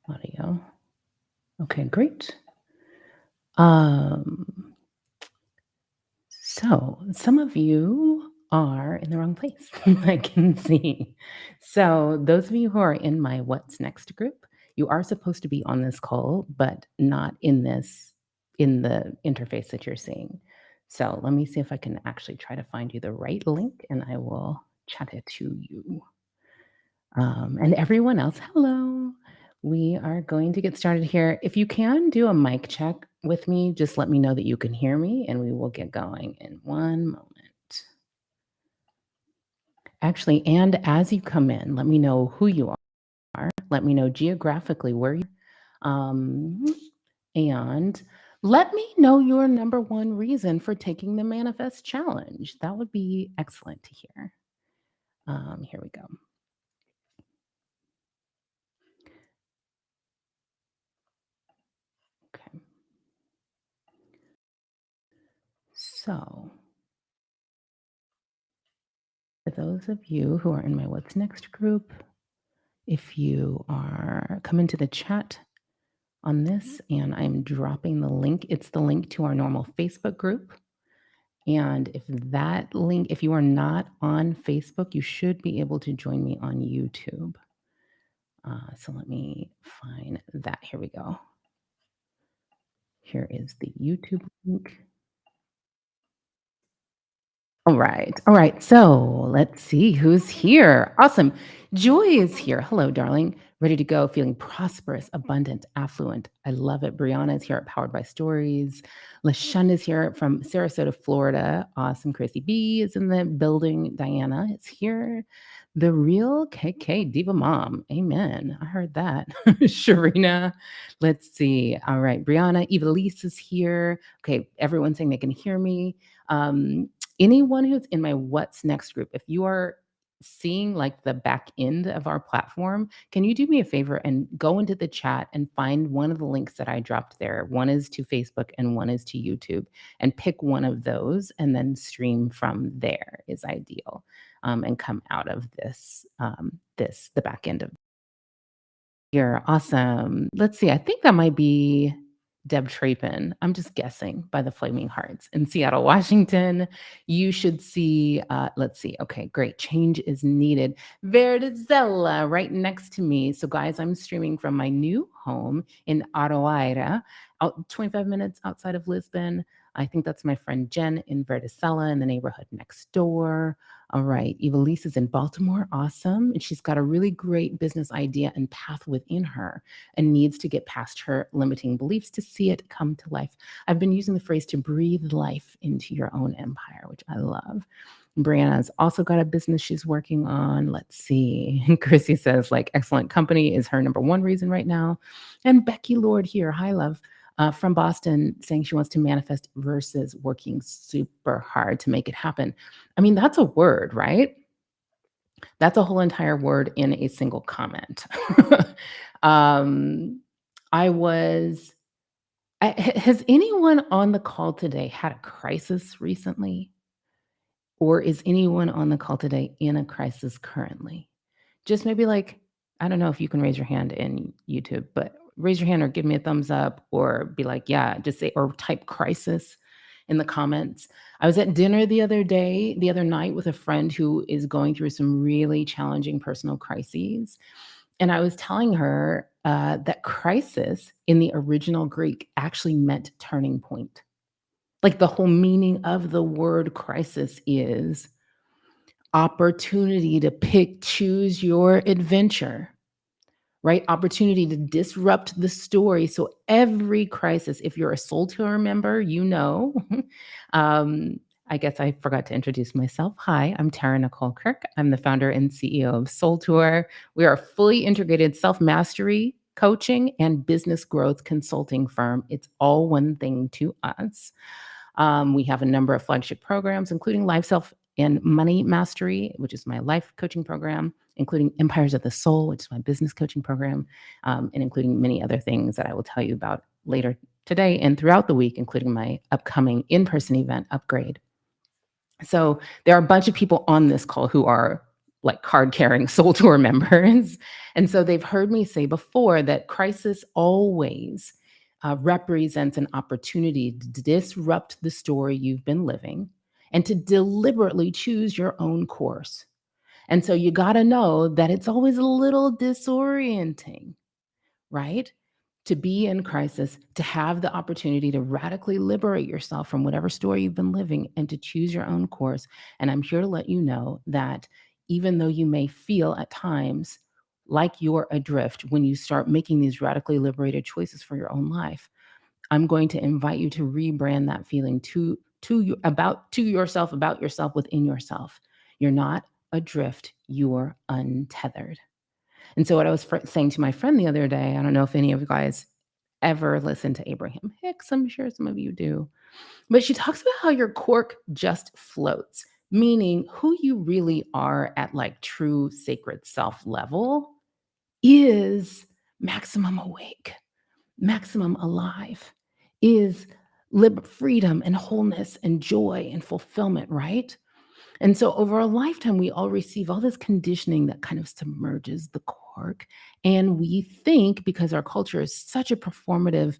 Audio. Okay, great. Um, so some of you are in the wrong place, I can see. So those of you who are in my What's Next group, you are supposed to be on this call, but not in the interface that you're seeing. So let me see if I can actually try to find you the right link and I will chat it to you. And everyone else, hello. We are going to get started here. If you can do a mic check with me, just let me know that you can hear me and we will get going in one moment. Actually, and as you come in, let me know who you are. Let me know geographically where you are. And let me know your number one reason for taking the Manifest Challenge. That would be excellent to hear. Here we go. Okay. So, for those of you who are in my What's Next group, if you are come into the chat on this and I'm dropping the link, it's the link to our normal Facebook group. And if that link, if you are not on Facebook, you should be able to join me on YouTube. So let me find that. Here we go. Here is the YouTube link. All right. All right. So let's see who's here. Awesome. Joy is here. Hello, darling. Ready to go, feeling prosperous, abundant, affluent. I love it. Brianna is here at Powered by Stories. LaShun is here from Sarasota, Florida. Awesome. Chrissy B is in the building. Diana is here. The real KK Diva Mom. Amen. I heard that. Sharina. Let's see. All right. Brianna, Eva Lise is here. Okay. Everyone's saying they can hear me. Anyone who's in my What's Next group, if you are seeing like the back end of our platform, can you do me a favor and go into the chat and find one of the links that I dropped there? One is to Facebook and one is to YouTube, and pick one of those and then stream from there is ideal, and come out of the back end of you're awesome. Let's see. I think that might be Deb Trapin. I'm just guessing by the Flaming Hearts in Seattle, Washington. You should see, let's see. Okay, great. Change is needed. Verdizella right next to me. So, guys, I'm streaming from my new home in Aroaira, out 25 minutes outside of Lisbon. I think that's my friend Jen in Verdicella in the neighborhood next door. All right. Evilise is in Baltimore. Awesome. And she's got a really great business idea and path within her and needs to get past her limiting beliefs to see it come to life. I've been using the phrase to breathe life into your own empire, which I love. Brianna's also got a business she's working on. Let's see. Chrissy says, like, excellent company is her number one reason right now. And Becky Lord here. Hi, love. From Boston, saying she wants to manifest versus working super hard to make it happen. I mean, that's a word, right? That's a whole entire word in a single comment. um, I was, has anyone on the call today had a crisis recently? Or is anyone on the call today in a crisis currently? Just maybe like, I don't know if you can raise your hand in YouTube, but raise your hand or give me a thumbs up or be like, yeah, just say, or type crisis in the comments. I was at dinner the other night with a friend who is going through some really challenging personal crises. And I was telling her that crisis in the original Greek actually meant turning point. Like the whole meaning of the word crisis is opportunity to choose your adventure, right? Opportunity to disrupt the story. So every crisis, if you're a Soul Tour member, you know. I guess I forgot to introduce myself. Hi, I'm Tara-Nicholle Kirk. I'm the founder and CEO of Soul Tour. We are a fully integrated self-mastery coaching and business growth consulting firm. It's all one thing to us. We have a number of flagship programs, including Life Self and Money Mastery, which is my life coaching program, including Empires of the Soul, which is my business coaching program, and including many other things that I will tell you about later today and throughout the week, including my upcoming in-person event, Upgrade. So there are a bunch of people on this call who are like card carrying Soul Tour members. And so they've heard me say before that crisis always represents an opportunity to disrupt the story you've been living and to deliberately choose your own course. And so you got to know that it's always a little disorienting, right? To be in crisis, to have the opportunity to radically liberate yourself from whatever story you've been living and to choose your own course. And I'm here to let you know that even though you may feel at times like you're adrift when you start making these radically liberated choices for your own life, I'm going to invite you to rebrand that feeling to yourself, about yourself, within yourself. You're not adrift, you're untethered. And so what I was saying to my friend the other day, I don't know if any of you guys ever listen to Abraham Hicks. I'm sure some of you do. But she talks about how your cork just floats, meaning who you really are at like true sacred self level is maximum awake, maximum alive, is freedom and wholeness and joy and fulfillment, right? And so over a lifetime, we all receive all this conditioning that kind of submerges the cork. And we think because our culture is such a performative,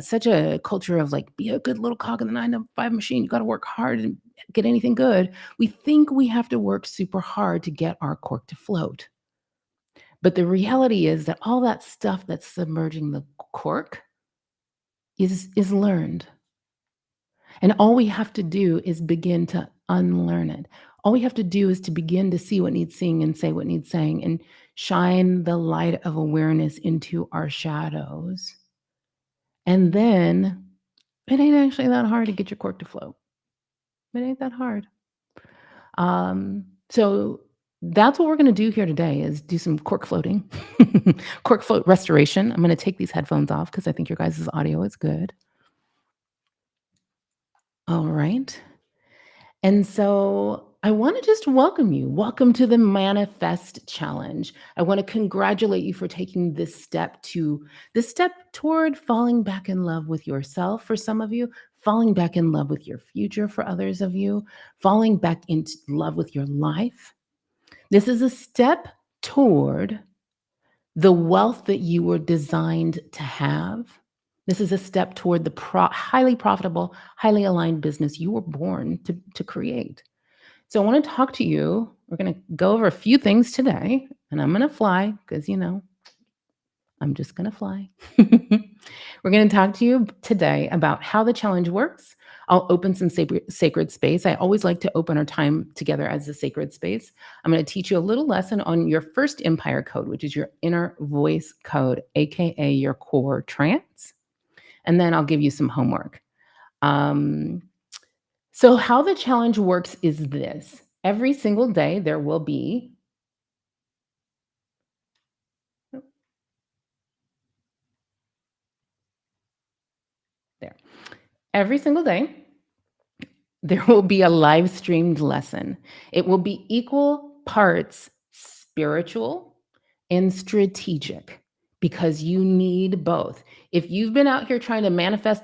such a culture of like, be a good little cog in the 9 to 5 machine, you got to work hard and get anything good. We think we have to work super hard to get our cork to float. But the reality is that all that stuff that's submerging the cork is learned. And all we have to do is begin to unlearn it. All we have to do is to begin to see what needs seeing and say what needs saying and shine the light of awareness into our shadows. And then it ain't actually that hard to get your cork to float. It ain't that hard. So that's what we're going to do here today is do some cork floating, cork float restoration. I'm going to take these headphones off because I think your guys' audio is good. All right. And so I want to just welcome you. Welcome to the Manifest Challenge. I want to congratulate you for taking this step toward falling back in love with yourself for some of you, falling back in love with your future for others of you, falling back into love with your life. This is a step toward the wealth that you were designed to have. This is a step toward the highly profitable, highly aligned business you were born to create. So I want to talk to you. We're going to go over a few things today, and I'm going to fly because, I'm just going to fly. We're going to talk to you today about how the challenge works. I'll open some sacred space. I always like to open our time together as a sacred space. I'm going to teach you a little lesson on your first empire code, which is your inner voice code, AKA your core trance. And then I'll give you some homework. So how the challenge works is this. Every single day there will be Every single day, there will be a live streamed lesson. It will be equal parts spiritual and strategic because you need both. If you've been out here trying to manifest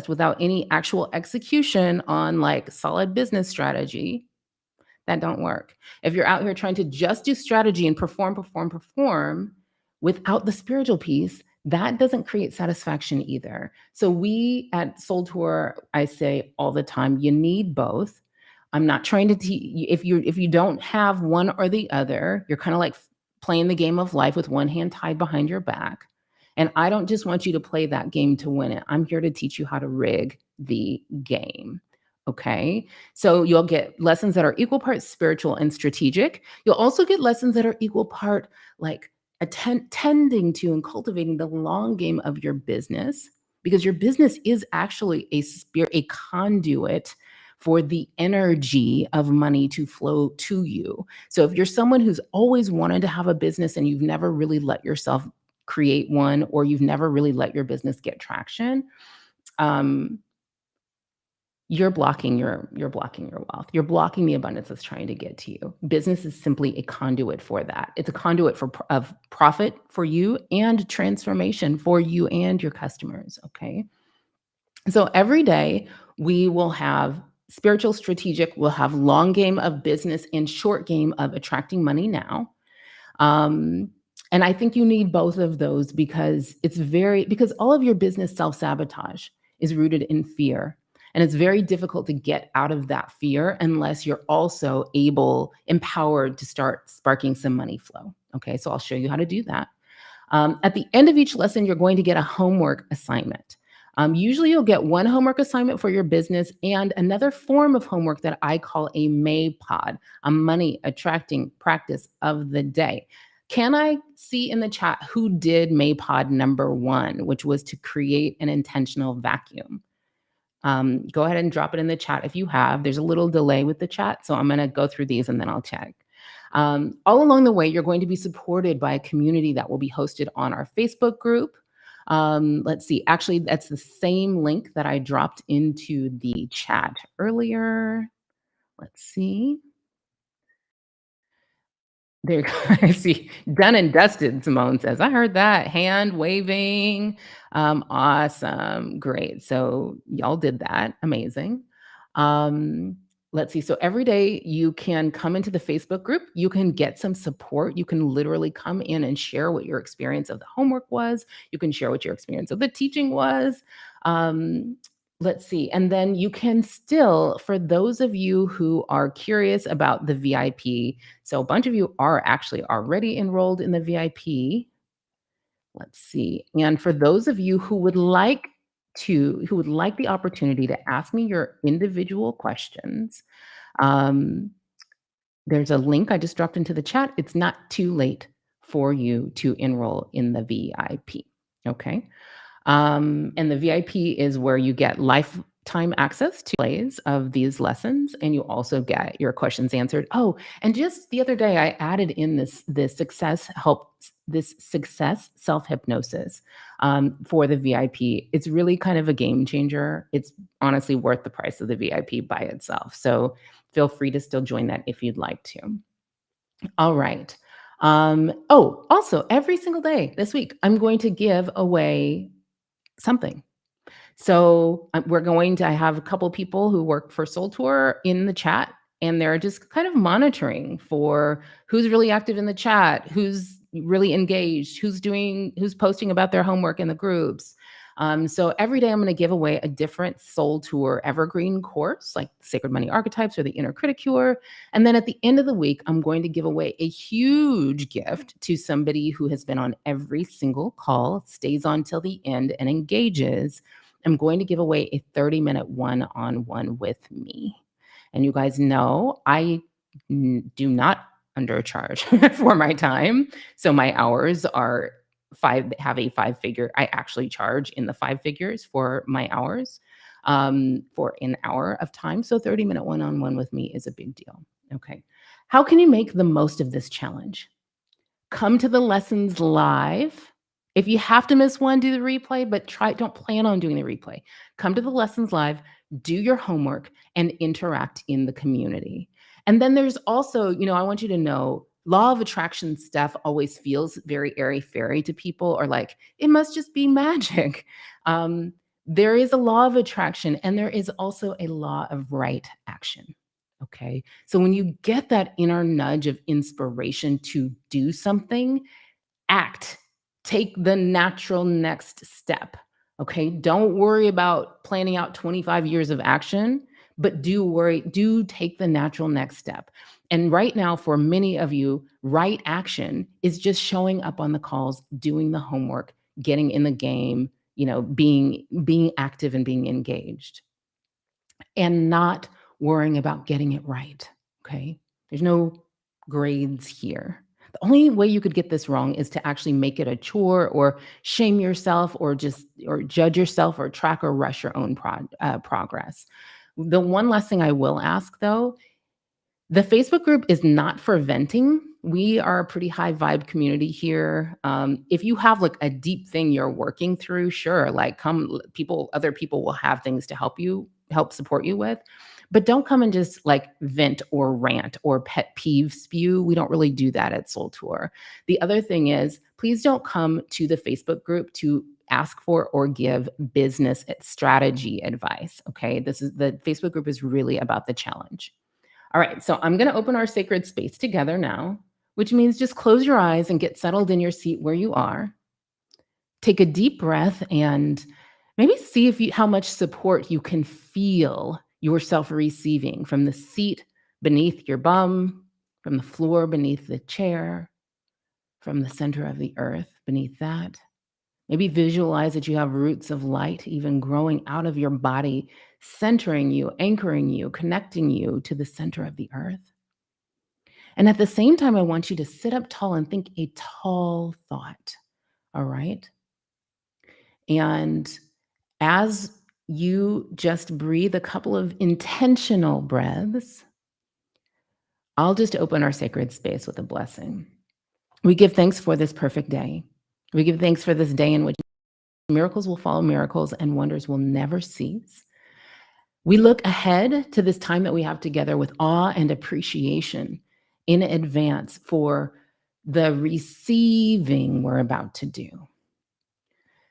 without any actual execution on like solid business strategy, that don't work. If you're out here trying to just do strategy and perform without the spiritual piece, that doesn't create satisfaction either. So we at Soul Tour, I say all the time, you need both. I'm not trying to teach if you don't have one or the other, you're kind of like playing the game of life with one hand tied behind your back. And I don't just want you to play that game to win it. I'm here to teach you how to rig the game. Okay. So you'll get lessons that are equal parts spiritual and strategic. You'll also get lessons that are equal part like tending to and cultivating the long game of your business, because your business is actually a conduit for the energy of money to flow to you. So if you're someone who's always wanted to have a business and you've never really let yourself create one, or you've never really let your business get traction, you're blocking your wealth. You're blocking the abundance that's trying to get to you. Business is simply a conduit for that. It's a conduit of profit for you and transformation for you and your customers. Okay. So every day we will have Spiritual strategic will have long game of business and short game of attracting money now. Um, and I think you need both of those because all of your business self-sabotage is rooted in fear. And it's very difficult to get out of that fear unless you're also empowered to start sparking some money flow. Okay, so I'll show you how to do that. At the end of each lesson, you're going to get a homework assignment. Usually, you'll get one homework assignment for your business and another form of homework that I call a MAPOD, a money attracting practice of the day. Can I see in the chat who did MAPOD number one, which was to create an intentional vacuum? Go ahead and drop it in the chat if you have. There's a little delay with the chat, so I'm going to go through these and then I'll check. All along the way, you're going to be supported by a community that will be hosted on our Facebook group. Let's see, actually, that's the same link that I dropped into the chat earlier. Let's see. There, I see. Done and dusted, Simone says. I heard that. Hand waving. Awesome. Great. So y'all did that. Amazing. Um, let's see. So every day you can come into the Facebook group. You can get some support. You can literally come in and share what your experience of the homework was. You can share what your experience of the teaching was. Um, let's see. And then you can still, for those of you who are curious about the VIP, so a bunch of you are actually already enrolled in the VIP. Let's see. And for those of you who would like the opportunity to ask me your individual questions, um, there's a link I just dropped into the chat. It's not too late for you to enroll in the VIP. Okay. And the VIP is where you get lifetime access to plays of these lessons, and you also get your questions answered. Oh, and just the other day, I added in this success self hypnosis for the VIP. It's really kind of a game changer. It's honestly worth the price of the VIP by itself. So feel free to still join that if you'd like to. All right. Also, every single day this week, I'm going to give away something. So we're going to I have a couple people who work for Soul Tour in the chat, and they're just kind of monitoring for who's really active in the chat, who's really engaged, who's posting about their homework in the groups. So every day I'm going to give away a different Soul Tour evergreen course, like Sacred Money Archetypes or the Inner Critic Cure. And then at the end of the week, I'm going to give away a huge gift to somebody who has been on every single call, stays on till the end, and engages. I'm going to give away a 30-minute one-on-one with me. And you guys know do not undercharge for my time. So my hours have a five figure. I actually charge in the five figures for my hours for an hour of time. So 30-minute one-on-one with me is a big deal. Okay. How can you make the most of this challenge? Come to the lessons live. If you have to miss one, do the replay, but don't plan on doing the replay. Come to the lessons live, do your homework, and interact in the community. And then there's also, I want you to know, law of attraction stuff always feels very airy-fairy to people, or like, it must just be magic. There is a law of attraction, and there is also a law of right action. Okay. So when you get that inner nudge of inspiration to do something, act, take the natural next step. Okay. Don't worry about planning out 25 years of action, but do take the natural next step. And right now, for many of you, right action is just showing up on the calls, doing the homework, getting in the game, being active and being engaged, and not worrying about getting it right. Okay. There's no grades here. The only way you could get this wrong is to actually make it a chore or shame yourself or judge yourself or track or rush your own progress. The one last thing I will ask though, the Facebook group is not for venting. We are a pretty high vibe community here. If you have like a deep thing you're working through, sure, like other people will have things to help support you with. But don't come and just like vent or rant or pet peeve spew. We don't really do that at Soul Tour. The other thing is, please don't come to the Facebook group to ask for or give business strategy advice. Okay. The Facebook group is really about the challenge. All right. So I'm going to open our sacred space together now, which means just close your eyes and get settled in your seat where you are. Take a deep breath and maybe see how much support you can feel yourself receiving from the seat beneath your bum, from the floor beneath the chair, from the center of the earth beneath that. Maybe visualize that you have roots of light even growing out of your body, centering you, anchoring you, connecting you to the center of the earth. And at the same time, I want you to sit up tall and think a tall thought. All right. And as you just breathe a couple of intentional breaths, I'll just open our sacred space with a blessing. We give thanks for this perfect day. We give thanks for this day in which miracles will follow miracles and wonders will never cease. We look ahead to this time that we have together with awe and appreciation in advance for the receiving we're about to do.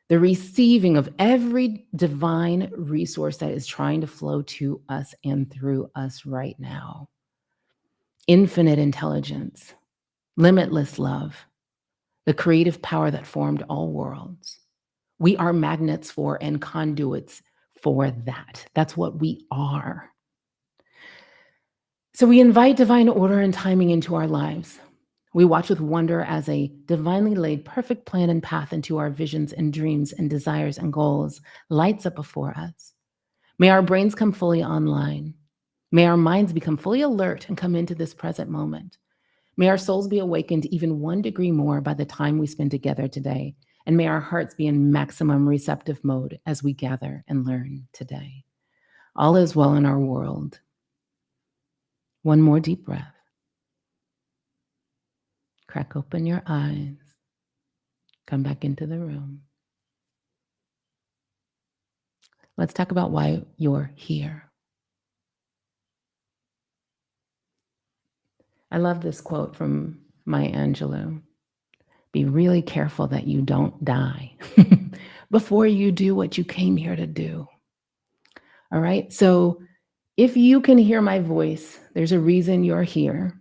The receiving of every divine resource that is trying to flow to us and through us right now. Infinite intelligence, limitless love, the creative power that formed all worlds. We are magnets for and conduits for that. That's what we are. So we invite divine order and timing into our lives. We watch with wonder as a divinely laid perfect plan and path into our visions and dreams and desires and goals lights up before us. May our brains come fully online. May our minds become fully alert and come into this present moment. May our souls be awakened even 1 degree more by the time we spend together today. And may our hearts be in maximum receptive mode as we gather and learn today. All is well in our world. One more deep breath. Crack open your eyes. Come back into the room. Let's talk about why you're here. I love this quote from Maya Angelou. Be really careful that you don't die before you do what you came here to do. All right. So if you can hear my voice, there's a reason you're here.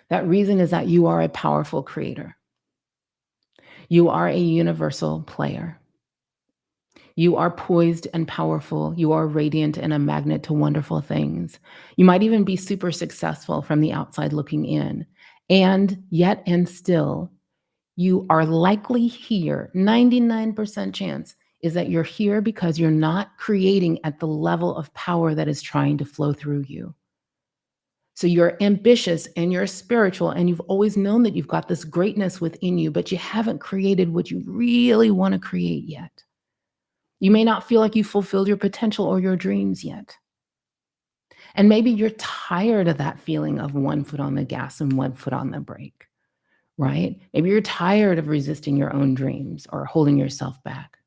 That reason is that you are a powerful creator. You are a universal player. You are poised and powerful. You are radiant and a magnet to wonderful things. You might even be super successful from the outside looking in. And yet and still, you are likely here. 99% chance is that you're here because you're not creating at the level of power that is trying to flow through you. So you're ambitious and you're spiritual and you've always known that you've got this greatness within you, but you haven't created what you really want to create yet. You may not feel like you fulfilled your potential or your dreams yet. And maybe you're tired of that feeling of 1 foot on the gas and 1 foot on the brake, right? Maybe you're tired of resisting your own dreams or holding yourself back.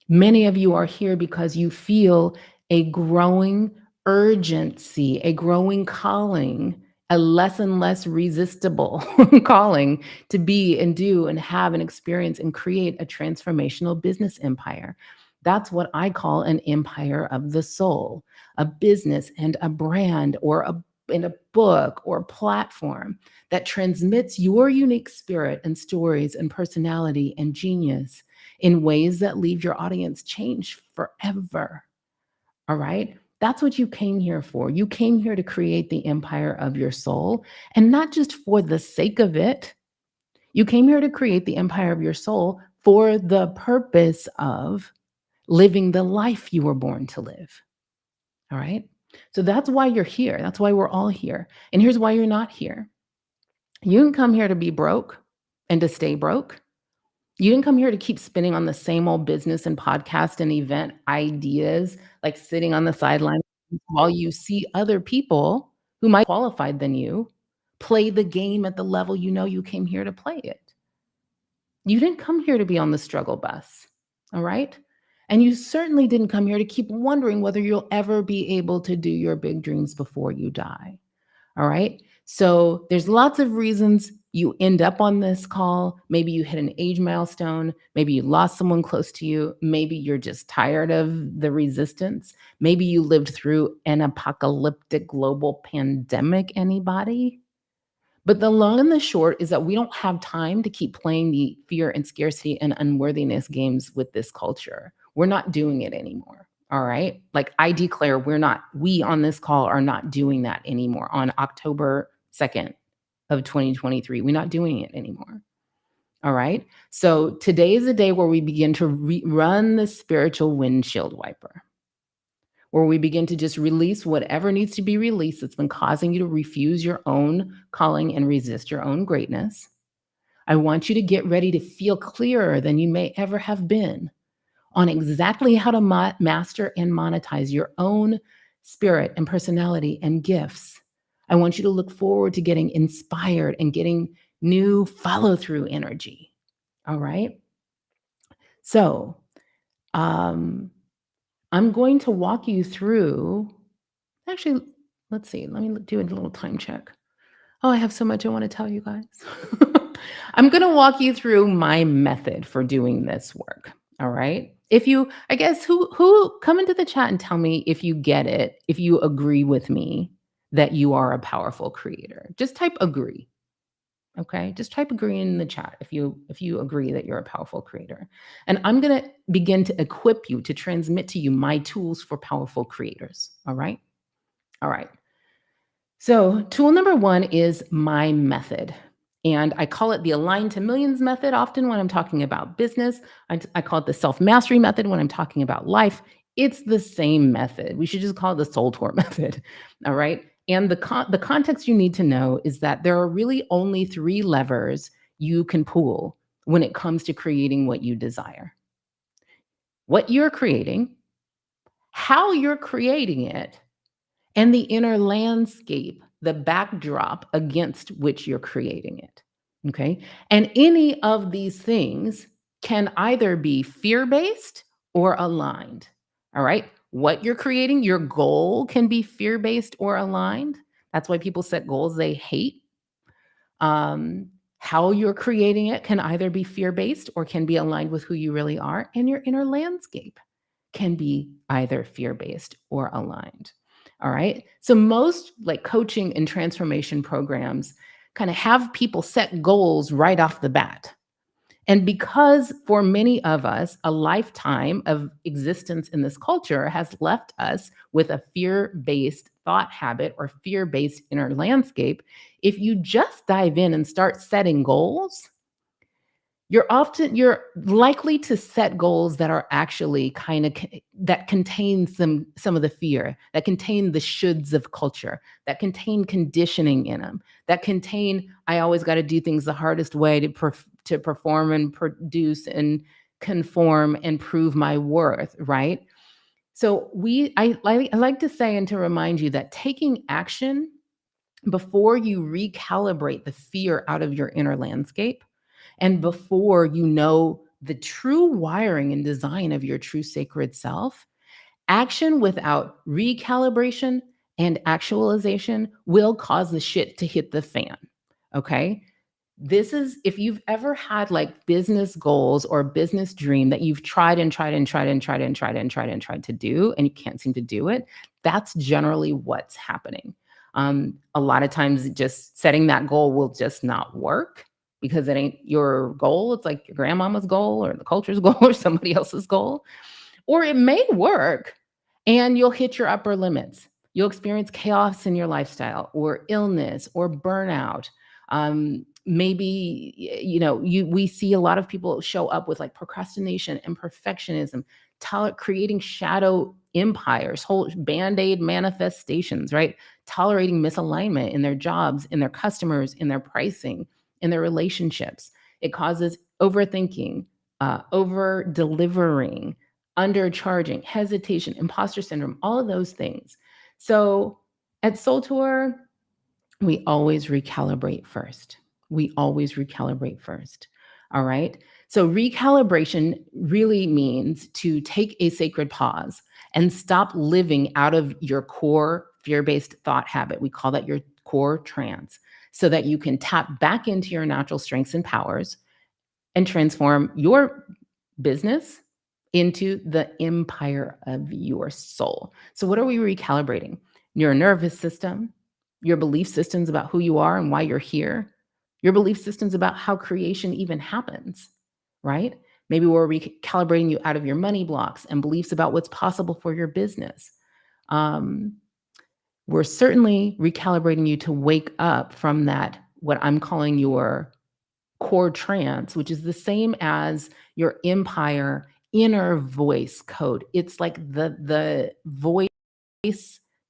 Many of you are here because you feel a growing urgency, a growing calling, a less and less resistible calling to be and do and have and experience and create a transformational business empire. That's what I call an empire of the soul, a business and a brand or in a book or platform that transmits your unique spirit and stories and personality and genius in ways that leave your audience changed forever. All right? That's what you came here for. You came here to create the empire of your soul, and not just for the sake of it. You came here to create the empire of your soul for the purpose of living the life you were born to live. All right? So that's why you're here. That's why we're all here. And here's why you're not here. You didn't come here to be broke and to stay broke. You didn't come here to keep spinning on the same old business and podcast and event ideas, like sitting on the sideline while you see other people who might be qualified than you play the game at the level you know you came here to play it. You didn't come here to be on the struggle bus, all right? And you certainly didn't come here to keep wondering whether you'll ever be able to do your big dreams before you die, all right? So there's lots of reasons you end up on this call. Maybe you hit an age milestone. Maybe you lost someone close to you. Maybe you're just tired of the resistance. Maybe you lived through an apocalyptic global pandemic. Anybody? But the long and the short is that we don't have time to keep playing the fear and scarcity and unworthiness games with this culture. We're not doing it anymore. All right. Like I declare, we on this call are not doing that anymore on October 2nd of 2023. We're not doing it anymore. All right. So today is the day where we begin to run the spiritual windshield wiper, where we begin to just release whatever needs to be released that's been causing you to refuse your own calling and resist your own greatness. I want you to get ready to feel clearer than you may ever have been on exactly how to master and monetize your own spirit and personality and gifts. I want you to look forward to getting inspired and getting new follow through energy. All right. So, I'm going to walk you through. Actually, let's see. Let me do a little time check. Oh, I have so much I want to tell you guys. I'm going to walk you through my method for doing this work. All right. If you, I guess, who come into the chat and tell me if you get it, if you agree with me that you are a powerful creator. Just type agree. Okay, just type agree in the chat if you agree that you're a powerful creator. And I'm going to begin to equip you to transmit to you my tools for powerful creators. All right. All right. So, tool number one is my method. And I call it the Align to Millions method often when I'm talking about business. I call it the self mastery method when I'm talking about life. It's the same method. We should just call it the Soul Tour method. All right. And the context you need to know is that there are really only three levers you can pull when it comes to creating what you desire: what you're creating, how you're creating it, and the inner landscape, the backdrop against which you're creating it. Okay. And any of these things can either be fear based or aligned. All right. What you're creating, your goal can be fear based or aligned. That's why people set goals they hate. How you're creating it can either be fear based or can be aligned with who you really are. And your inner landscape can be either fear based or aligned. All right. So most like coaching and transformation programs kind of have people set goals right off the bat. And because for many of us, a lifetime of existence in this culture has left us with a fear based thought habit or fear based inner landscape, if you just dive in and start setting goals, you're likely to set goals that are actually kind of that contain some of the fear, that contain the shoulds of culture, that contain conditioning in them, that contain I always got to do things the hardest way to perform and produce and conform and prove my worth, right? So I like to say and to remind you that taking action before you recalibrate the fear out of your inner landscape and before you know the true wiring and design of your true sacred self, action without recalibration and actualization will cause the shit to hit the fan. Okay. This is if you've ever had like business goals or business dream that you've tried and tried and tried and tried and tried and tried and tried to do and you can't seem to do it, that's generally what's happening. A lot of times just setting that goal will just not work because it ain't your goal. It's like your grandmama's goal or the culture's goal or somebody else's goal. Or it may work and you'll hit your upper limits. You'll experience chaos in your lifestyle or illness or burnout. Maybe we see a lot of people show up with like procrastination and perfectionism, creating shadow empires, whole band-aid manifestations, right? Tolerating misalignment in their jobs, in their customers, in their pricing, in their relationships. It causes overthinking, over delivering, undercharging, hesitation, imposter syndrome, all of those things. So at Soul Tour, we always recalibrate first. We always recalibrate first. All right. So recalibration really means to take a sacred pause and stop living out of your core fear based thought habit. We call that your core trance. so that you can tap back into your natural strengths and powers and transform your business into the empire of your soul. So, what are we recalibrating? Your nervous system, your belief systems about who you are and why you're here, your belief systems about how creation even happens, right? Maybe we're recalibrating you out of your money blocks and beliefs about what's possible for your business. Um, we're certainly recalibrating you to wake up from that, what I'm calling your core trance, which is the same as your empire inner voice code. It's like the voice,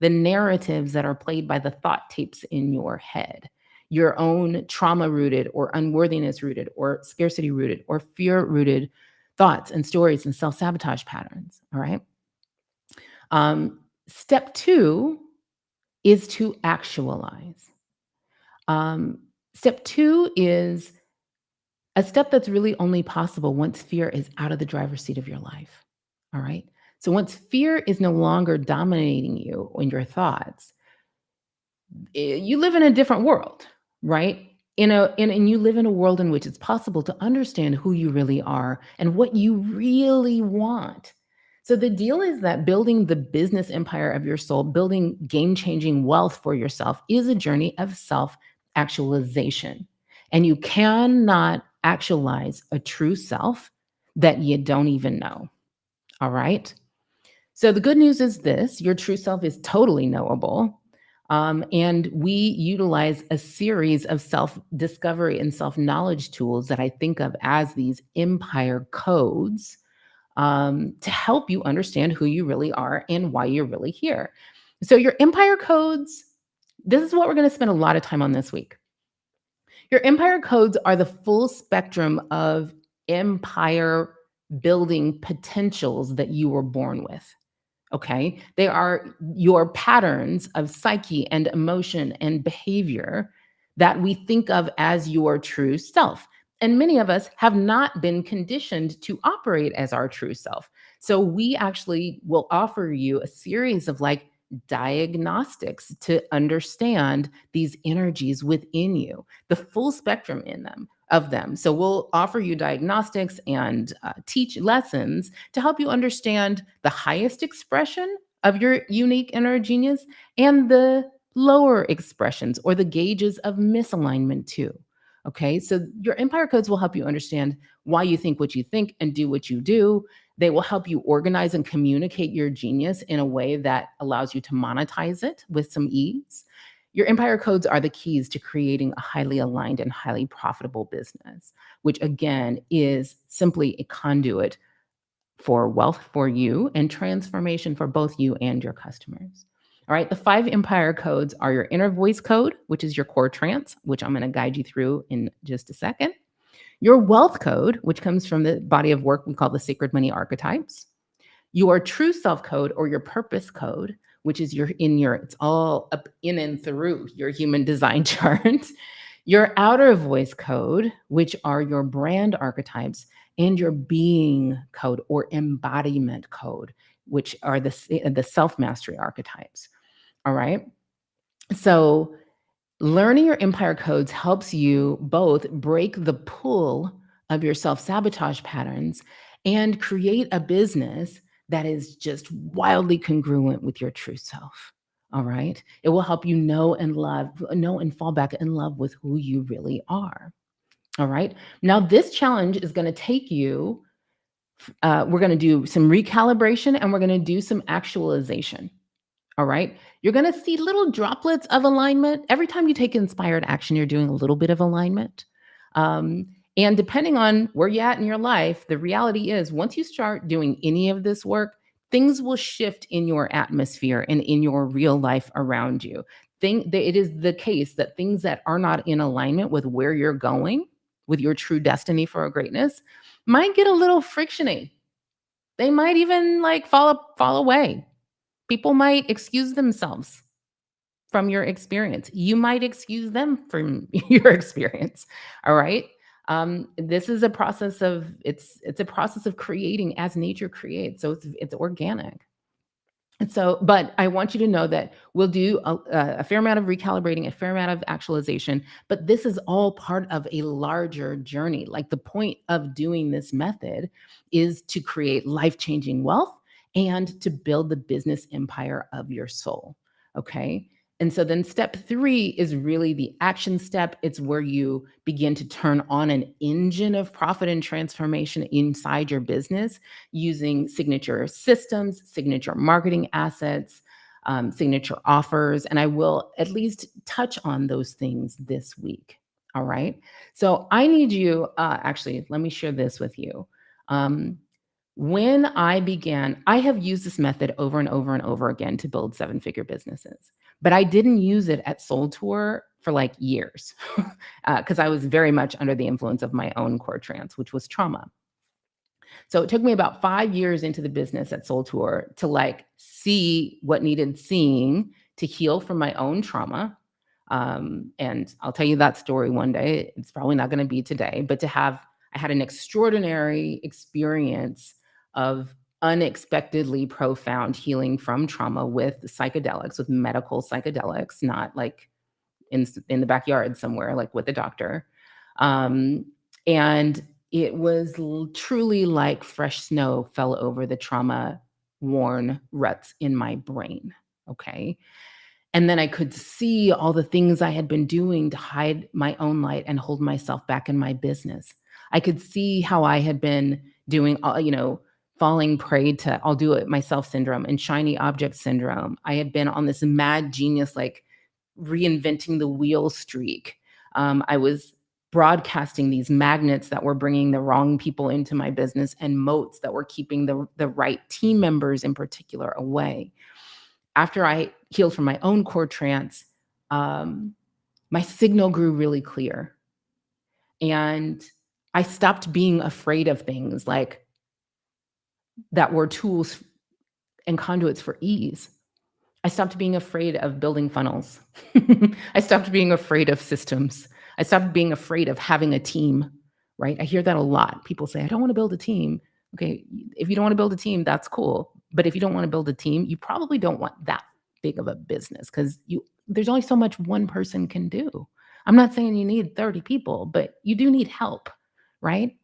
the narratives that are played by the thought tapes in your head. Your own trauma rooted or unworthiness rooted or scarcity rooted or fear rooted thoughts and stories and self sabotage patterns. All right. Step two is to actualize. Um, Step two is a step that's really only possible once fear is out of the driver's seat of your life. All right. So once fear is no longer dominating you in your thoughts, you live in a different world, right? And you live in a world in which it's possible to understand who you really are and what you really want. So the deal is that building the business empire of your soul, building game-changing wealth for yourself is a journey of self-actualization. And you cannot actualize a true self that you don't even know. All right. So the good news is this: your true self is totally knowable. And we utilize a series of self discovery and self knowledge tools that I think of as these empire codes, to help you understand who you really are and why you're really here. So, your empire codes, this is what we're going to spend a lot of time on this week. Your empire codes are the full spectrum of empire building potentials that you were born with. Okay. They are your patterns of psyche and emotion and behavior that we think of as your true self. And many of us have not been conditioned to operate as our true self. So we actually will offer you a series of like diagnostics to understand these energies within you, the full spectrum in them of them. So we'll offer you diagnostics and teach lessons to help you understand the highest expression of your unique inner genius and the lower expressions or the gauges of misalignment too. Okay, so your empire codes will help you understand why you think what you think and do what you do. They will help you organize and communicate your genius in a way that allows you to monetize it with some ease. Your empire codes are the keys to creating a highly aligned and highly profitable business, which again is simply a conduit for wealth for you and transformation for both you and your customers. All right, the five empire codes are your inner voice code, which is your core trance, which I'm going to guide you through in just a second. Your wealth code, which comes from the body of work we call the sacred money archetypes. Your true self code or your purpose code, which is it's all up in and through your human design chart. Your outer voice code, which are your brand archetypes, and your being code or embodiment code, which are the self mastery archetypes. All right. So learning your empire codes helps you both break the pull of your self sabotage patterns and create a business that is just wildly congruent with your true self. All right. It will help you know and fall back in love with who you really are. All right. Now, this challenge is going to take you, we're going to do some recalibration and we're going to do some actualization. All right. You're going to see little droplets of alignment. Every time you take inspired action, you're doing a little bit of alignment. And depending on where you're at in your life, the reality is once you start doing any of this work, things will shift in your atmosphere and in your real life around you. It is the case that things that are not in alignment with where you're going, with your true destiny for greatness, might get a little frictiony. They might even like fall away. People might excuse themselves from your experience. You might excuse them from your experience. All right. This is a process of it's a process of creating as nature creates. So it's organic. And so, but I want you to know that we'll do a fair amount of recalibrating, a fair amount of actualization, but this is all part of a larger journey. Like the point of doing this method is to create life changing wealth and to build the business empire of your soul. Okay. And so then step three is really the action step. It's where you begin to turn on an engine of profit and transformation inside your business using signature systems, signature marketing assets, signature offers. And I will at least touch on those things this week. All right. So I need you, actually, let me share this with you. Um, when I began, I have used this method over and over and over again to build seven figure businesses, but I didn't use it at Soul Tour for like years because I was very much under the influence of my own core trance, which was trauma. So it took me about 5 years into the business at Soul Tour to like see what needed seeing to heal from my own trauma. And I'll tell you that story one day. It's probably not going to be today, but I had an extraordinary experience of unexpectedly profound healing from trauma with psychedelics, with medical psychedelics, not like in the backyard somewhere, like with a doctor. Um, and it was truly like fresh snow fell over the trauma worn ruts in my brain. Okay. And then I could see all the things I had been doing to hide my own light and hold myself back in my business. I could see how I had been doing, falling prey to I'll do it myself syndrome and shiny object syndrome. I had been on this mad genius, like reinventing the wheel streak. I was broadcasting these magnets that were bringing the wrong people into my business and moats that were keeping the right team members in particular away. After I healed from my own core trance, um, my signal grew really clear. And I stopped being afraid of things like that were tools and conduits for ease. I stopped being afraid of building funnels. I stopped being afraid of systems. I stopped being afraid of having a team, right? I hear that a lot. People say, I don't want to build a team. Okay, if you don't want to build a team, that's cool. But if you don't want to build a team, you probably don't want that big of a business because there's only so much one person can do. I'm not saying you need 30 people, but you do need help, right?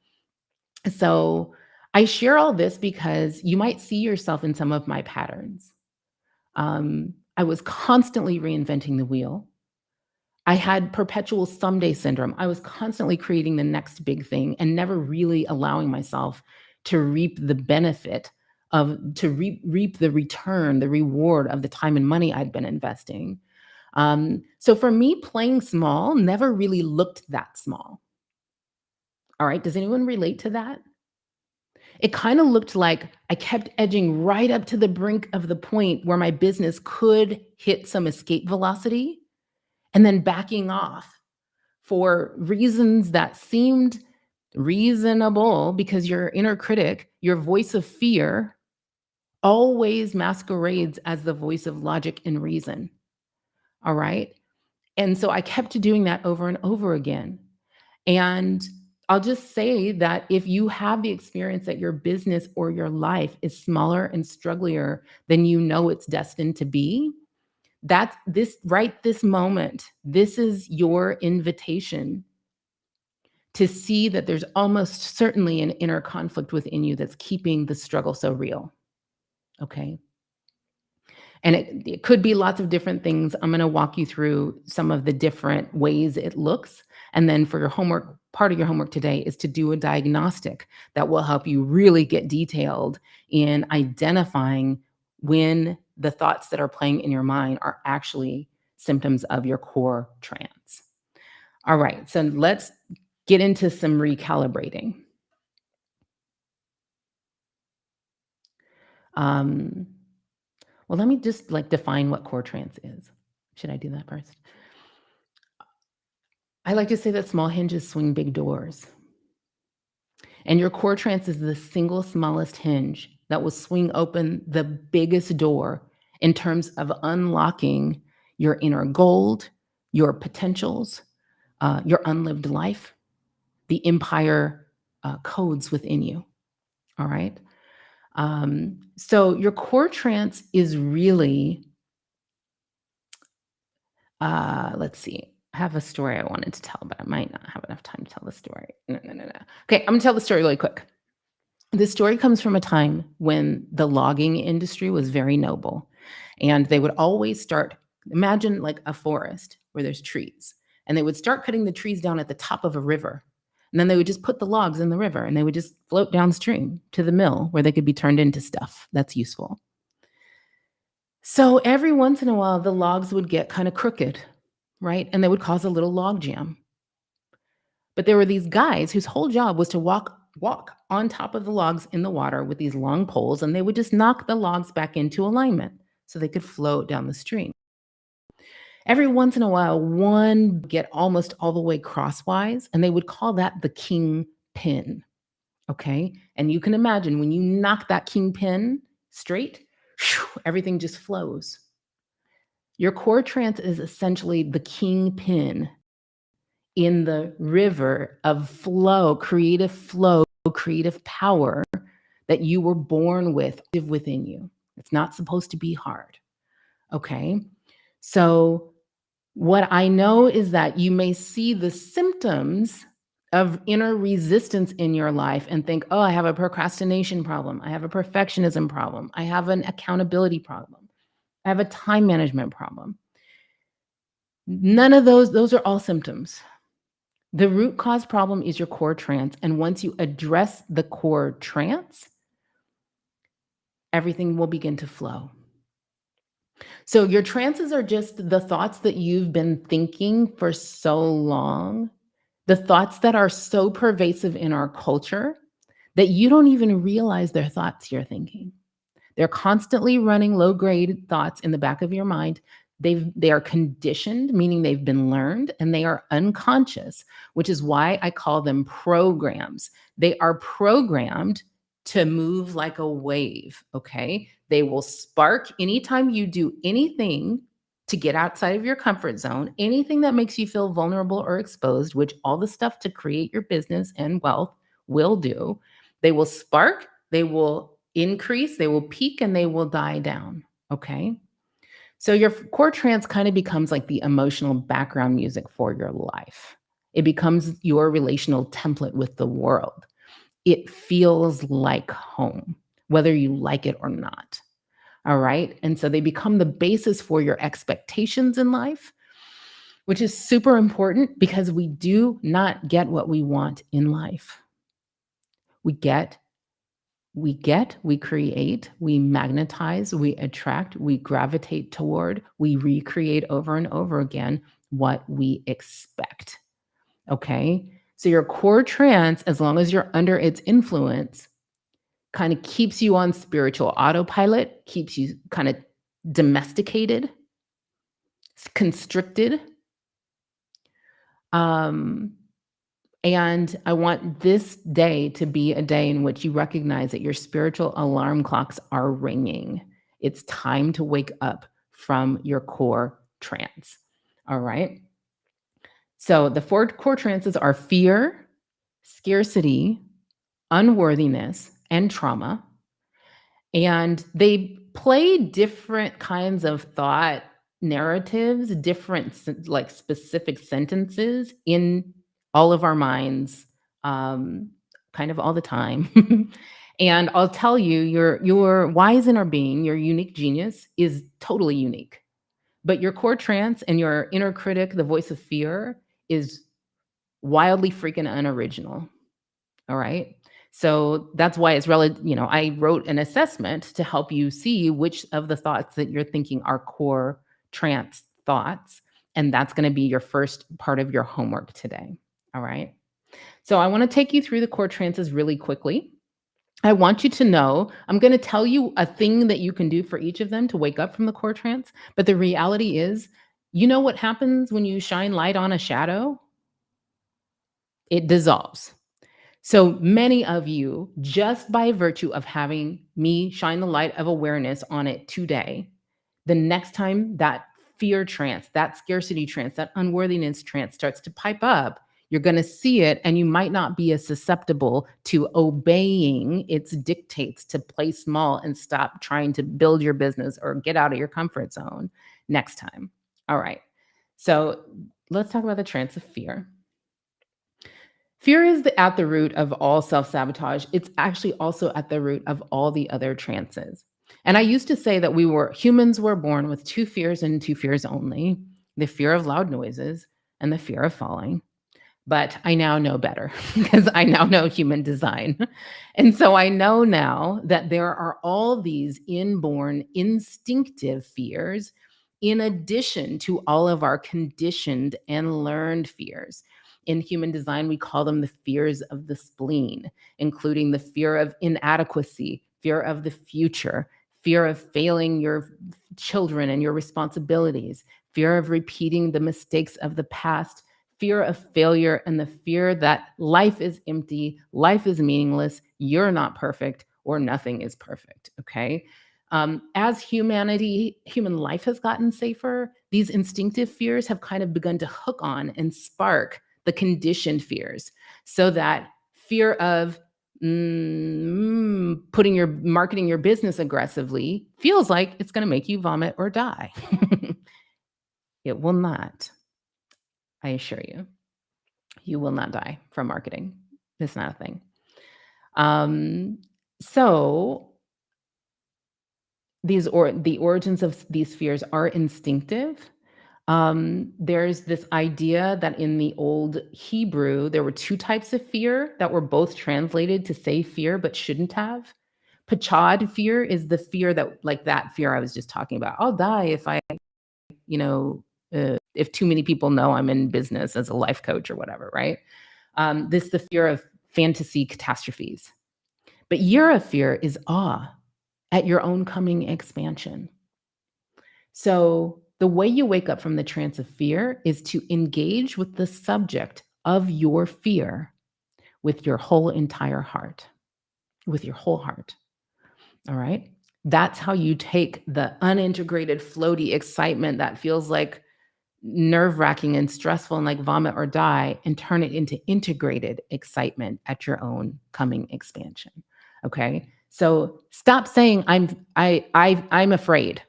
So I share all this because you might see yourself in some of my patterns. I was constantly reinventing the wheel. I had perpetual someday syndrome. I was constantly creating the next big thing and never really allowing myself to reap the benefit to reap the return, the reward of the time and money I'd been investing. So for me, playing small never really looked that small. All right. Does anyone relate to that? It kind of looked like I kept edging right up to the brink of the point where my business could hit some escape velocity and then backing off for reasons that seemed reasonable because your inner critic, your voice of fear, always masquerades as the voice of logic and reason. All right. And so I kept doing that over and over again. And I'll just say that if you have the experience that your business or your life is smaller and strugglier than you know it's destined to be, that's this right this moment. This is your invitation to see that there's almost certainly an inner conflict within you that's keeping the struggle so real. Okay. And it could be lots of different things. I'm going to walk you through some of the different ways it looks. And then for your homework, part of your homework today is to do a diagnostic that will help you really get detailed in identifying when the thoughts that are playing in your mind are actually symptoms of your core trance. All right, so let's get into some recalibrating. Um, well, let me just like define what core trance is. Should I do that first? I like to say that small hinges swing big doors. And your core trance is the single smallest hinge that will swing open the biggest door in terms of unlocking your inner gold, your potentials, your unlived life, the empire codes within you. All right. So your core trance is really, let's see. I have a story I wanted to tell, but I might not have enough time to tell the story. No, no, no, no. Okay, I'm gonna tell the story really quick. This story comes from a time when the logging industry was very noble, and they would always start, imagine like a forest where there's trees, and they would start cutting the trees down at the top of a river. And then they would just put the logs in the river and they would just float downstream to the mill where they could be turned into stuff that's useful. So every once in a while, the logs would get kind of crooked, right? And they would cause a little log jam. But there were these guys whose whole job was to walk on top of the logs in the water with these long poles, and they would just knock the logs back into alignment so they could float down the stream. Every once in a while, one would get almost all the way crosswise, and they would call that the king pin. Okay. And you can imagine when you knock that king pin straight, everything just flows. Your core trance is essentially the king pin in the river of flow, creative power that you were born with within you. It's not supposed to be hard. Okay. So, what I know is that you may see the symptoms of inner resistance in your life and think, oh, I have a procrastination problem. I have a perfectionism problem. I have an accountability problem. I have a time management problem. None of those are all symptoms. The root cause problem is your core trance. And once you address the core trance, everything will begin to flow. So your trances are just the thoughts that you've been thinking for so long, the thoughts that are so pervasive in our culture that you don't even realize they're thoughts you're thinking. They're constantly running low grade thoughts in the back of your mind. They are conditioned, meaning they've been learned, and they are unconscious, which is why I call them programs. They are programmed to move like a wave, okay? They will spark anytime you do anything to get outside of your comfort zone, anything that makes you feel vulnerable or exposed, which all the stuff to create your business and wealth will do. They will spark, they will increase, they will peak, and they will die down, okay? So your core trance kind of becomes like the emotional background music for your life. It becomes your relational template with the world. It feels like home, whether you like it or not. All right. And so they become the basis for your expectations in life, which is super important because we do not get what we want in life. We get, we create, we magnetize, we attract, we gravitate toward, we recreate over and over again what we expect. Okay. So your core trance, as long as you're under its influence, kind of keeps you on spiritual autopilot, keeps you kind of domesticated, constricted. Um, and I want this day to be a day in which you recognize that your spiritual alarm clocks are ringing. It's time to wake up from your core trance. All right. So the four core trances are fear, scarcity, unworthiness, and trauma. And they play different kinds of thought narratives, different like specific sentences in all of our minds, um, kind of all the time. And I'll tell you, your wise inner being, your unique genius, is totally unique. But your core trance and your inner critic, the voice of fear, is wildly freaking unoriginal. All right. So that's why it's relative. I wrote an assessment to help you see which of the thoughts that you're thinking are core trance thoughts. And that's going to be your first part of your homework today. All right. So I want to take you through the core trances really quickly. I want you to know, I'm going to tell you a thing that you can do for each of them to wake up from the core trance. But the reality is, you know what happens when you shine light on a shadow? It dissolves. So many of you, just by virtue of having me shine the light of awareness on it today, the next time that fear trance, that scarcity trance, that unworthiness trance starts to pipe up, You're going to see it, and you might not be as susceptible to obeying its dictates to play small and stop trying to build your business or get out of your comfort zone next time. All right. So let's talk about the trance of fear. Fear is at the root of all self sabotage. It's actually also at the root of all the other trances. And I used to say that humans were born with two fears and two fears only: the fear of loud noises and the fear of falling. But I now know better because I now know human design. And so I know now that there are all these inborn instinctive fears in addition to all of our conditioned and learned fears. In human design, we call them the fears of the spleen, including the fear of inadequacy, fear of the future, fear of failing your children and your responsibilities, fear of repeating the mistakes of the past, fear of failure, and the fear that life is empty, life is meaningless, you're not perfect, or nothing is perfect. Okay. As human life has gotten safer, these instinctive fears have kind of begun to hook on and spark the conditioned fears, so that fear of marketing your business aggressively feels like it's going to make you vomit or die. It will not. I assure you, you will not die from marketing. It's not a thing. Um, so the origins of these fears are instinctive. There's this idea that in the old Hebrew, there were two types of fear that were both translated to say fear but shouldn't have. Pachad fear is the fear that, like that fear I was just talking about. I'll die if you know, if too many people know I'm in business as a life coach or whatever, right? This is the fear of fantasy catastrophes. But Yira fear is awe at your own coming expansion. So the way you wake up from the trance of fear is to engage with the subject of your fear with your whole entire heart, with your whole heart. All right. That's how you take the unintegrated, floaty excitement that feels like nerve-wracking and stressful and like vomit or die, and turn it into integrated excitement at your own coming expansion. Okay? So stop saying I'm afraid.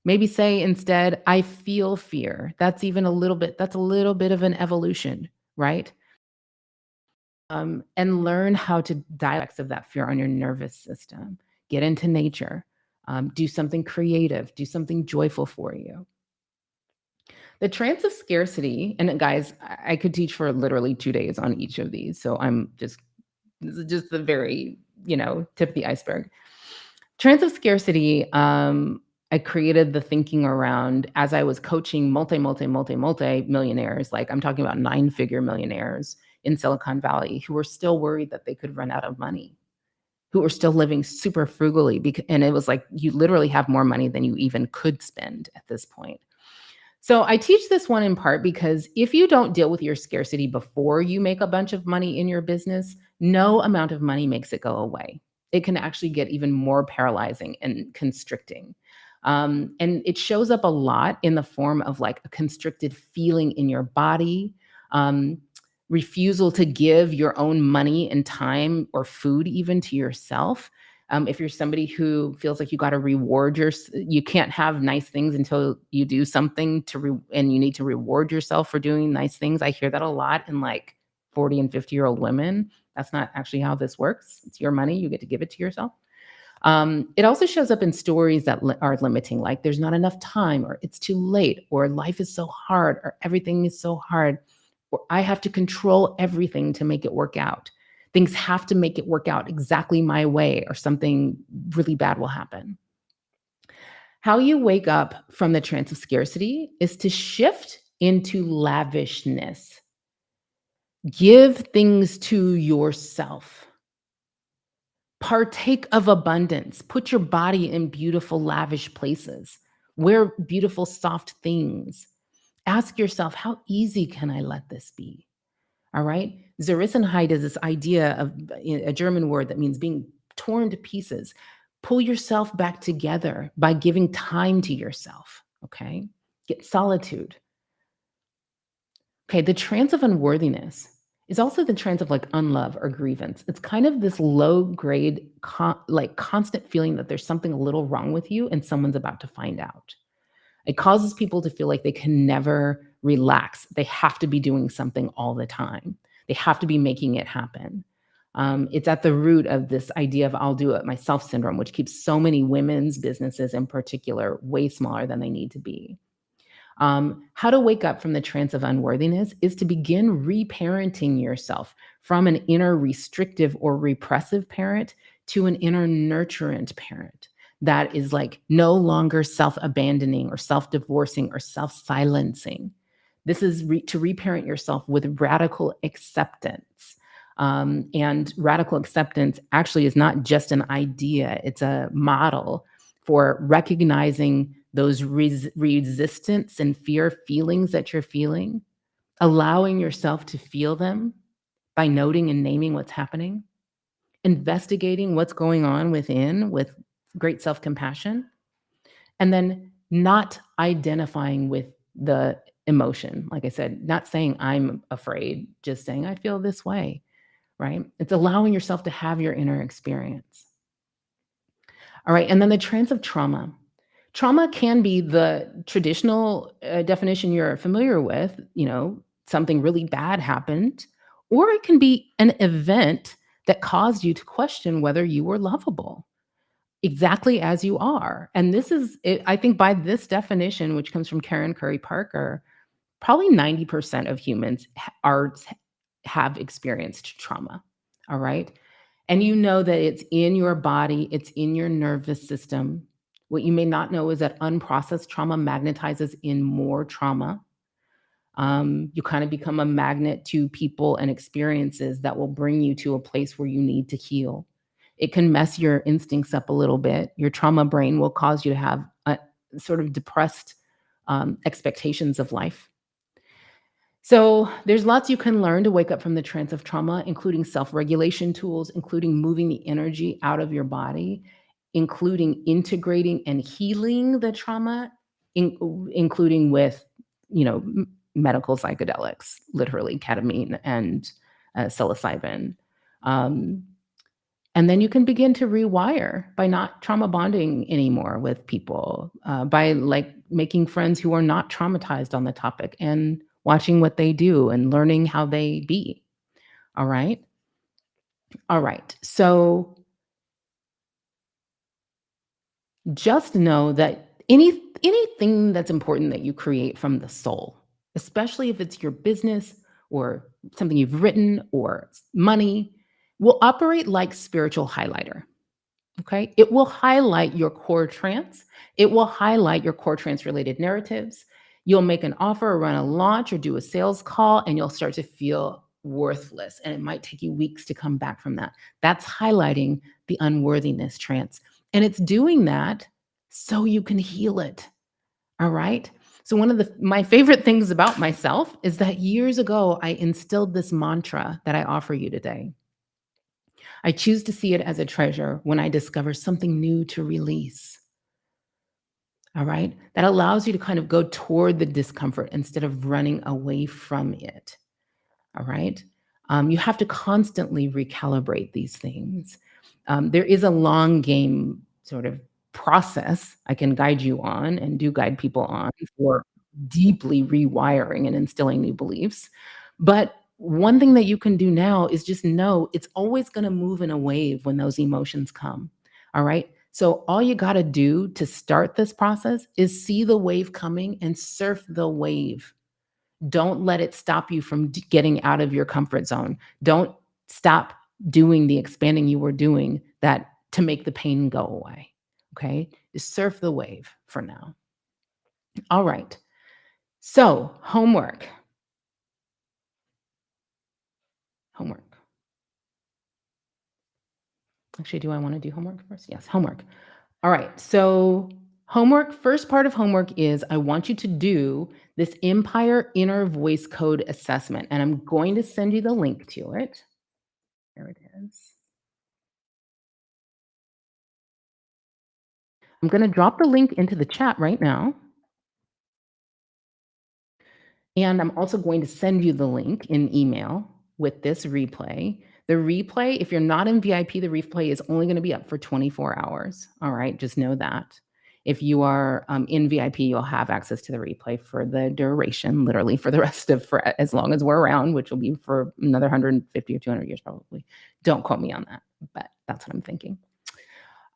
Maybe say instead, I feel fear. That's a little bit of an evolution, right? And learn how to dialects of that fear on your nervous system. Get into nature. Do something creative. Do something joyful for you. The trance of scarcity, and guys, I could teach for literally 2 days on each of these. So this is just the very, tip of the iceberg. Trance of scarcity, I created the thinking around as I was coaching multi millionaires, like I'm talking about 9-figure millionaires in Silicon Valley who were still worried that they could run out of money, who were still living super frugally. And it was like, you literally have more money than you even could spend at this point. So I teach this one in part because if you don't deal with your scarcity before you make a bunch of money in your business, no amount of money makes it go away. It can actually get even more paralyzing and constricting. And it shows up a lot in the form of like a constricted feeling in your body, um, refusal to give your own money and time or food even to yourself. If you're somebody who feels like you got to you can't have nice things until you do something and you need to reward yourself for doing nice things. I hear that a lot in like 40 and 50-year-old women. That's not actually how this works. It's your money. You get to give it to yourself. It also shows up in stories that are limiting, like there's not enough time, or it's too late, or life is so hard, or everything is so hard, or I have to control everything to make it work out. Things have to make it work out exactly my way, or something really bad will happen. How you wake up from the trance of scarcity is to shift into lavishness. Give things to yourself. Partake of abundance. Put your body in beautiful, lavish places. Wear beautiful, soft things. Ask yourself, how easy can I let this be? All right. Zerrissenheit is this idea of a German word that means being torn to pieces. Pull yourself back together by giving time to yourself. Okay. Get solitude. Okay, the trance of unworthiness is also the trance of like unlove or grievance. It's kind of this low grade, like constant feeling that there's something a little wrong with you and someone's about to find out. It causes people to feel like they can never relax. They have to be doing something all the time. They have to be making it happen. It's at the root of this idea of I'll do it myself syndrome, which keeps so many women's businesses in particular way smaller than they need to be. How to wake up from the trance of unworthiness is to begin reparenting yourself from an inner restrictive or repressive parent to an inner nurturant parent that is like no longer self abandoning or self divorcing or self silencing. This is to reparent yourself with radical acceptance. And radical acceptance actually is not just an idea, it's a model for recognizing those resistance and fear feelings that you're feeling, allowing yourself to feel them by noting and naming what's happening, investigating what's going on within with great self compassion, and then not identifying with the emotion. Like I said, not saying I'm afraid, just saying I feel this way, right? It's allowing yourself to have your inner experience. All right. And then the trance of trauma. Trauma can be the traditional definition you're familiar with, something really bad happened, or it can be an event that caused you to question whether you were lovable exactly as you are. And this is, I think, by this definition, which comes from Karen Curry Parker, probably 90% of humans have experienced trauma. All right. And you know that it's in your body, it's in your nervous system. What you may not know is that unprocessed trauma magnetizes in more trauma. You kind of become a magnet to people and experiences that will bring you to a place where you need to heal. It can mess your instincts up a little bit. Your trauma brain will cause you to have a sort of depressed expectations of life. So there's lots you can learn to wake up from the trance of trauma, including self-regulation tools, including moving the energy out of your body, including integrating and healing the trauma, including with, medical psychedelics, literally ketamine and psilocybin. Um, and then you can begin to rewire by not trauma bonding anymore with people, by like making friends who are not traumatized on the topic and watching what they do and learning how they be. All right. All right. So just know that anything that's important that you create from the soul, especially if it's your business or something you've written or money, will operate like spiritual highlighter. Okay. It will highlight your core trance. It will highlight your core trance related narratives. You'll make an offer or run a launch or do a sales call, and you'll start to feel worthless. And it might take you weeks to come back from that. That's highlighting the unworthiness trance. And it's doing that so you can heal it. All right. So one of my favorite things about myself is that years ago I instilled this mantra that I offer you today. I choose to see it as a treasure when I discover something new to release. All right. That allows you to kind of go toward the discomfort instead of running away from it. All right. You have to constantly recalibrate these things. There is a long game sort of process I can guide you on and do guide people on for deeply rewiring and instilling new beliefs. But one thing that you can do now is just know it's always going to move in a wave when those emotions come. All right. So all you got to do to start this process is see the wave coming and surf the wave. Don't let it stop you from getting out of your comfort zone. Don't stop doing the expanding you were doing that to make the pain go away. Okay? Just surf the wave for now. All right. So, homework. Homework. Actually, do I want to do homework first? Yes, homework. All right. So, homework, first part of homework is I want you to do this Empire Inner Voice Code assessment, and I'm going to send you the link to it. There it is. I'm going to drop the link into the chat right now. And I'm also going to send you the link in email with this replay. The replay, if you're not in VIP, the replay is only going to be up for 24 hours. All right, just know that. If you are in VIP, you'll have access to the replay for the duration, literally for the rest of for as long as we're around, which will be for another 150 or 200 years probably. Don't quote me on that, but that's what I'm thinking.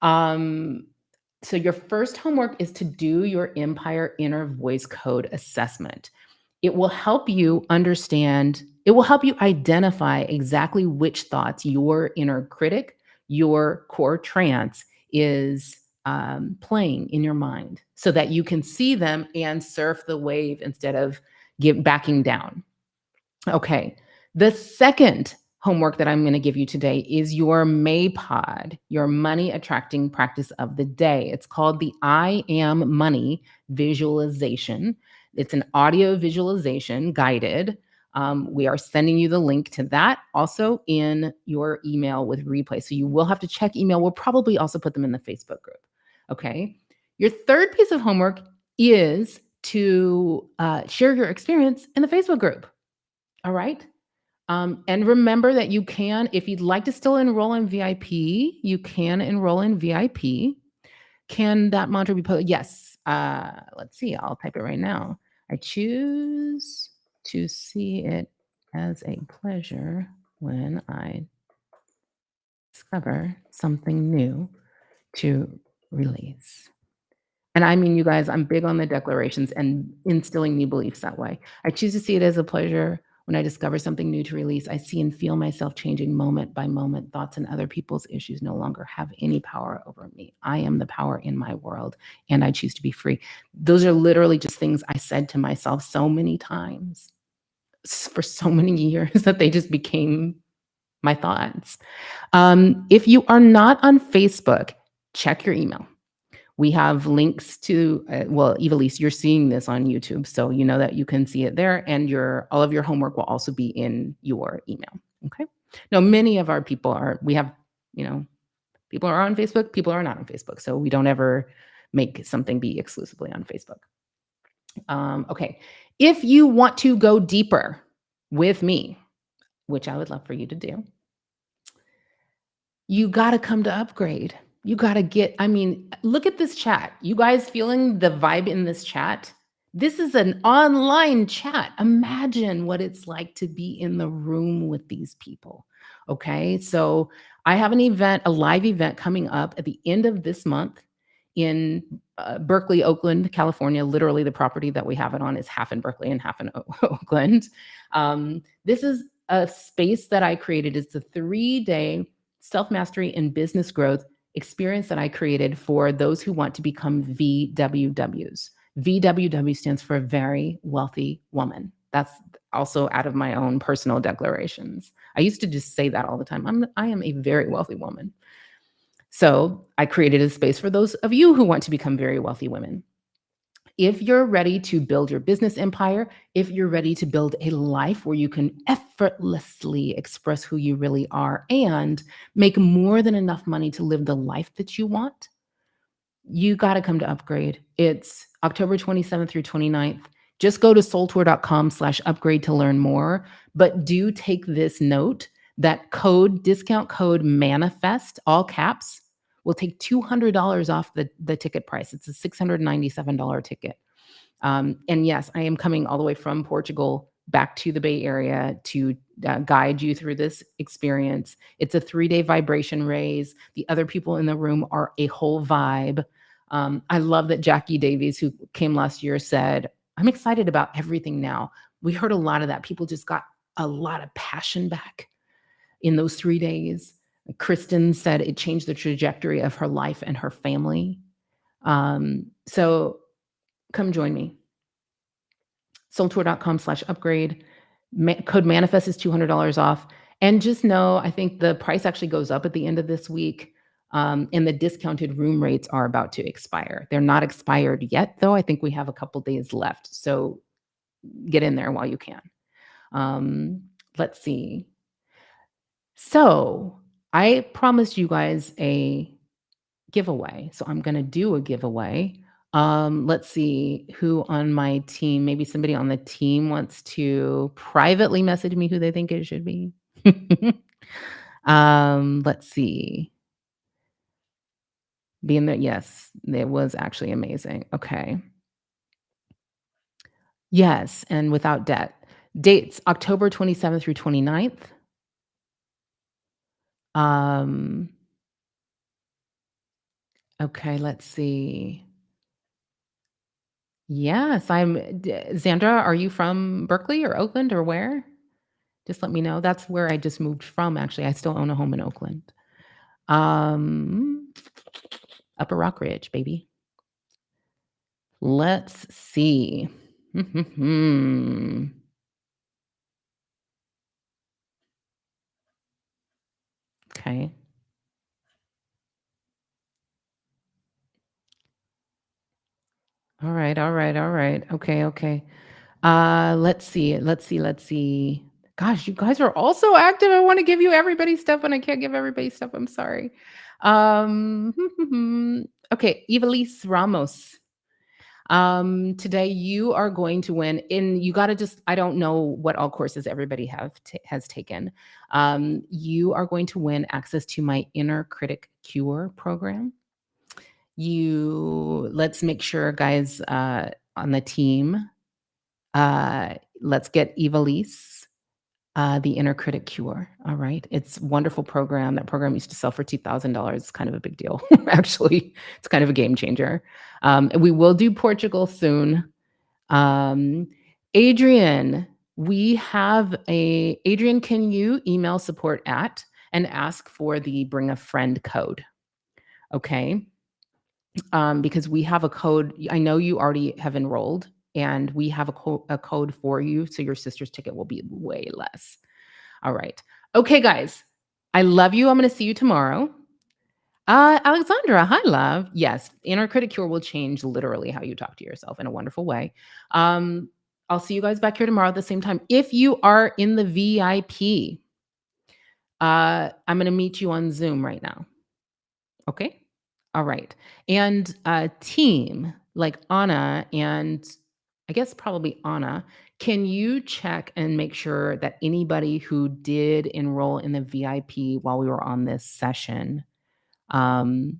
Um, so your first homework is to do your Empire Inner Voice Code assessment. It will help you understand, it will help you identify exactly which thoughts your inner critic, your core trance is playing in your mind so that you can see them and surf the wave instead of backing down. Okay. The second homework that I'm going to give you today is your MAPOD, your money attracting practice of the day. It's called the I Am Money visualization. It's an audio visualization guided. We are sending you the link to that also in your email with replay. So you will have to check email. We'll probably also put them in the Facebook group. Okay. Your third piece of homework is to share your experience in the Facebook group. All right. And remember that you can, if you'd like to still enroll in VIP, you can enroll in VIP. Can that mantra be put? Yes. Let's see. I'll type it right now. I choose to see it as a pleasure when I discover something new to release. And I mean, you guys, I'm big on the declarations and instilling new beliefs that way. I choose to see it as a pleasure when I discover something new to release. I see and feel myself changing moment by moment. Thoughts and other people's issues no longer have any power over me. I am the power in my world, and I choose to be free. Those are literally just things I said to myself so many times for so many years that they just became my thoughts. If you are not on Facebook, check your email. We have links to, well, Evilise, you're seeing this on YouTube, so you know that you can see it there, and all of your homework will also be in your email. Okay. Now, many of our people are, we have, people are on Facebook, people are not on Facebook, so we don't ever make something be exclusively on Facebook. Okay. If you want to go deeper with me, which I would love for you to do, you got to come to Upgrade. You got to look at this chat. You guys feeling the vibe in this chat? This is an online chat. Imagine what it's like to be in the room with these people. Okay. So I have an event, a live event coming up at the end of this month in Berkeley, Oakland, California. Literally, the property that we have it on is half in Berkeley and half in Oakland. This is a space that I created. It's a 3-day self-mastery and business growth experience that I created for those who want to become VWWs. VWW stands for very wealthy woman. That's also out of my own personal declarations. I used to just say that all the time. I am a very wealthy woman. So I created a space for those of you who want to become very wealthy women. If you're ready to build your business empire, if you're ready to build a life where you can effortlessly express who you really are and make more than enough money to live the life that you want, you got to come to Upgrade. It's October 27th through 29th. Just go to soultour.com/upgrade to learn more. But do take this note that discount code manifest, all caps, will take $200 off the ticket price. It's a $697 ticket. And yes, I am coming all the way from Portugal back to the Bay Area to guide you through this experience. It's a 3-day vibration raise. The other people in the room are a whole vibe. I love that Jackie Davies, who came last year, said, I'm excited about everything now. We heard a lot of that. People just got a lot of passion back in those 3 days. Kristen said it changed the trajectory of her life and her family. So come join me. soultour.com/upgrade. Code manifest is $200 off. And just know, I think the price actually goes up at the end of this week. And the discounted room rates are about to expire. They're not expired yet, though. I think we have a couple days left. So get in there while you can. Let's see. So I promised you guys a giveaway. So I'm going to do a giveaway Let's see who on my team, maybe somebody on the team wants to privately message me who they think it should be. Let's see. Being there, yes, it was actually amazing. Okay. Yes, and without debt. Dates October 27th through 29th. Um, okay, let's see. Yes, Zandra, are you from Berkeley or Oakland or where? Just let me know. That's where I just moved from, actually. I still own a home in Oakland. Um, Upper Rock Ridge, baby. Let's see. Okay. All right, all right, all right. Okay, okay. Let's see. Gosh, you guys are all so active. I want to give you everybody's stuff and I can't give everybody stuff. I'm sorry. Okay, Evelise Ramos. Today you are going to win and you got to just I don't know what all courses everybody has taken. You are going to win access to my Inner Critic Cure program. You let's make sure guys on the team let's get Evilise, the Inner Critic Cure. All right. It's a wonderful program. That program used to sell for $2,000. It's kind of a big deal, actually. It's kind of a game changer. And we will do Portugal soon. Um, Adrian, Adrian, can you email support at and ask for the bring a friend code? Okay. Because we have a code. I know you already have enrolled, and we have a code for you, so your sister's ticket will be way less. All right. Okay, guys. I love you. I'm going to see you tomorrow. Alexandra, hi, love. Yes, Inner Critic Cure will change literally how you talk to yourself in a wonderful way. I'll see you guys back here tomorrow at the same time. If you are in the VIP, I'm going to meet you on Zoom right now. Okay. All right. And team, like Anna and I guess probably Anna, can you check and make sure that anybody who did enroll in the VIP while we were on this session um,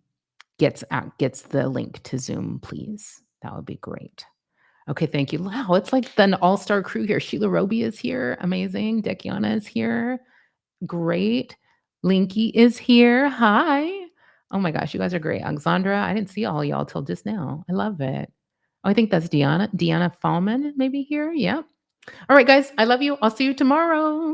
gets the link to Zoom, please? That would be great. Okay, thank you. Wow, it's like the all-star crew here. Sheila Roby is here. Amazing. Dekiana is here. Great. Linky is here. Hi. Oh my gosh, you guys are great. Alexandra, I didn't see all y'all till just now. I love it. Oh, I think that's Deanna. Deanna Fallman maybe here. Yep. All right, guys. I love you. I'll see you tomorrow.